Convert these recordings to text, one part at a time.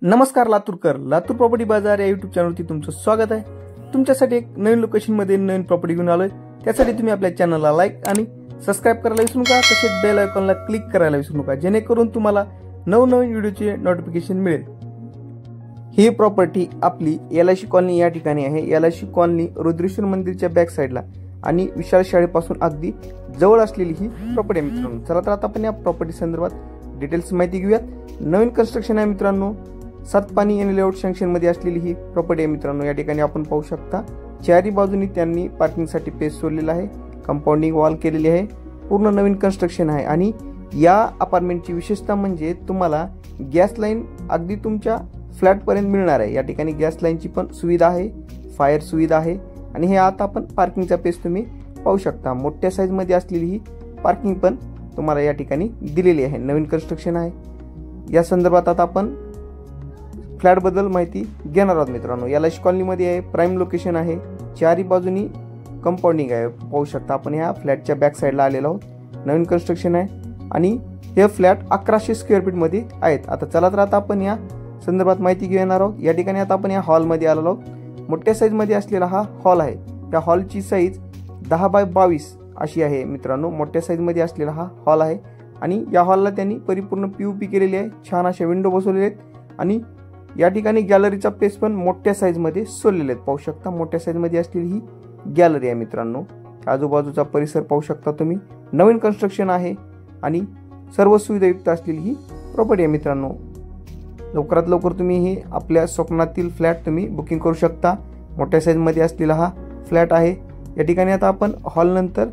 नमस्कार लातूरकर, लातूर प्रॉपर्टी बाजार या यूट्यूब चॅनलवरती तुमचं स्वागत आहे। तुमच्यासाठी एक नवीन लोकेशनमध्ये नवीन प्रॉपर्टी घेऊन आलोय। त्यासाठी तुम्ही आपल्या चॅनलला लाईक आणि सबस्क्राइब करायला विसरू नका, तसेच बेल आयकॉनला क्लिक करायला विसरू नका, जेणेकरून तुम्हाला नवनवीन व्हिडिओचे नोटिफिकेशन मिळेल। ही प्रॉपर्टी आपली एलआयसी कॉलनी या ठिकाणी आहे। एलआयसी कॉलनी रुद्रेश्वर मंदिरच्या बॅक साइडला आणि विशाल शाळेपासून अगदी जवळ असलेली ही प्रॉपर्टी आहे मित्रांनो। चला तर आता आपण या प्रॉपर्टी संदर्भात डिटेल्स माहिती घेऊयात। नवीन कन्स्ट्रक्शन आहे मित्रांनो। सातपानी आणि लेआउट सँक्शन मध्ये असलेली ही प्रॉपर्टी आहे मित्रांनो। या ठिकाणी आपण पाहू शकता चारी बाजूनी त्यांनी पार्किंगसाठी पेस सोडलेला आहे, कंपाऊंडिंग वॉल केलेली आहे, पूर्ण नवीन कन्स्ट्रक्शन आहे। आणि या अपार्टमेंटची विशेषता म्हणजे तुम्हाला गॅस लाईन अगदी तुमच्या फ्लॅट पर्यंत मिळणार आहे। या ठिकाणी गॅस लाईनची पण सुविधा आहे, फायर सुविधा आहे आणि हे आता आपण पार्किंगचा पेस तुम्ही पाहू शकता। मोठ्या साईज मध्ये असलेली ही पार्किंग पण तुम्हाला या ठिकाणी दिलेली आहे। नवीन कन्स्ट्रक्शन आहे। या संदर्भात आता आपण फ्लॅट बद्दल माहिती घेणार आहोत मित्रांनो। एलआयसी कॉलनी मध्ये आहे, प्राइम लोकेशन आहे, चारी बाजूनी कंपाऊंडिंग आहे। पाहू शकता आपण ह्या फ्लॅटच्या बॅक साइडला आलेलो आहोत। नवीन कन्स्ट्रक्शन आहे आणि हे फ्लॅट 1100 स्क्वेअर फीट मध्ये आहेत। आता चला तर आता आपण या संदर्भात माहिती घेणार आहोत। या ठिकाणी आता आपण या हॉल मध्ये आलेलो आहोत। मोठ्या साईज मध्ये असलेला हा हॉल आहे। त्या हॉलची साईज 10 बाय 22 अशी आहे मित्रांनो। मोठ्या साईज मध्ये असलेला हा हॉल आहे आणि या हॉलला त्यांनी परिपूर्ण पीओपी केलेली आहे। छान अशा विंडो बसवलेले आहेत आणि या ठिकाणी गॅलरीचा पेस पण मोठ्या साईज मध्ये सोडलेले आहेत। पाहू शकता मोठ्या साईज मध्ये असलेली ही गॅलरी आहे मित्रांनो। आजूबाजूचा परिसर पाहू शकता तुम्ही। नवीन कन्स्ट्रक्शन आहे आणि सर्व सुविधायुक्त असलेली ही प्रॉपर्टी आहे मित्रांनो। लवकरात लवकर तुम्ही ही आपल्या स्वप्नातील फ्लॅट तुम्ही बुकिंग करू शकता। मोठ्या साईज मध्ये असलेला हा फ्लॅट आहे। या ठिकाणी आता आपण हॉल नंतर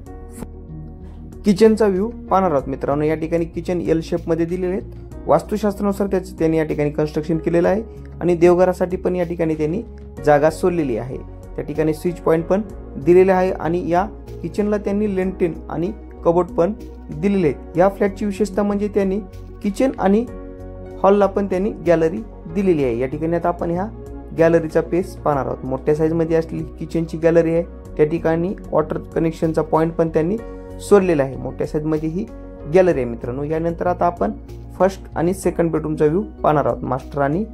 किचनचा व्ह्यू पाहणार आहोत मित्रांनो। या ठिकाणी किचन एल शेप मध्ये दिलेले आहेत। वास्तुशास्त्रानुसार त्यांनी या ठिकाणी कन्स्ट्रक्शन केलेलं आहे आणि देवघरासाठी पण या ठिकाणी त्यांनी जागा सोडलेली आहे। त्या ठिकाणी स्विच पॉइंट पण दिलेले आहे आणि या किचनला त्यांनी लेंटेन आणि कबोर्ड पण दिलेले आहेत। या फ्लॅटची विशेषता म्हणजे त्यांनी किचन आणि हॉलला पण त्यांनी गॅलरी दिलेली आहे। या ठिकाणी आता आपण ह्या गॅलरीचा पेस पाहणार आहोत। मोठ्या साईज मध्ये असलेली किचनची गॅलरी आहे। त्या ठिकाणी वॉटर कनेक्शनचा पॉइंट पण त्यांनी सोडलेला आहे। मोठ्या साईज मध्ये ही गॅलरी आहे मित्रांनो। यानंतर आता आपण फर्स्ट आणि सेकंड बेडरूमचा व्ह्यू पाहणार आहोत। मास्टर आणि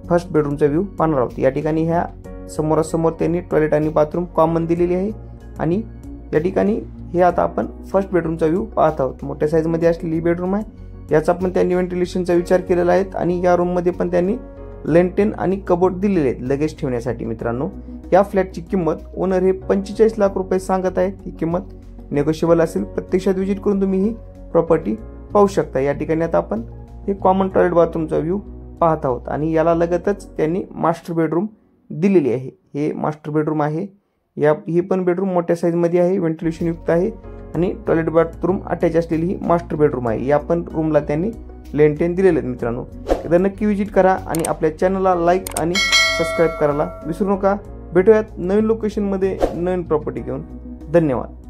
फर्स्ट बेडरूमचा व्ह्यू पाहणार आहोत। या ठिकाणी ह्या समोरासमोर त्यांनी टॉयलेट आणि बाथरूम कॉमन दिलेली आहे आणि या ठिकाणी हे आता आपण फर्स्ट बेडरूमचा व्ह्यू पाहत आहोत। मोठ्या साईज मध्ये असलेली बेडरूम आहे। याचा पण त्यांनी व्हेंटिलेशनचा विचार केलेला आहे आणि या रूम मध्ये पण त्यांनी लेंटेन आणि कबोर्ड दिलेले आहेत लगेज ठेवण्यासाठी मित्रांनो। या फ्लॅटची किंमत ओनर हे 45 लाख रुपये सांगत आहेत। ही किंमत नेगोशिएबल असेल। प्रत्यक्षात व्हिजिट करून तुम्ही ही प्रॉपर्टी पाहू शकता। या ठिकाणी आता आपण हे कॉमन टॉयलेट बाथरूमचा व्ह्यू पाहत आहोत आणि याला लगतच त्यांनी मास्टर बेडरूम दिलेली आहे। हे मास्टर बेडरूम आहे। ही पण बेडरूम मोठ्या साईज मध्ये आहे, व्हेंटिलेशन युक्त आहे आणि टॉयलेट बाथरूम अटॅच असलेली ही मास्टर बेडरूम आहे। या पण रूमला त्यांनी लेंटेन दिलेले आहेत मित्रांनो। एकदा नक्की व्हिजिट करा आणि आपल्या चॅनलला लाईक आणि सबस्क्राईब करायला विसरू नका। भेटूयात नवीन लोकेशन मध्ये नवीन प्रॉपर्टी घेऊन। धन्यवाद।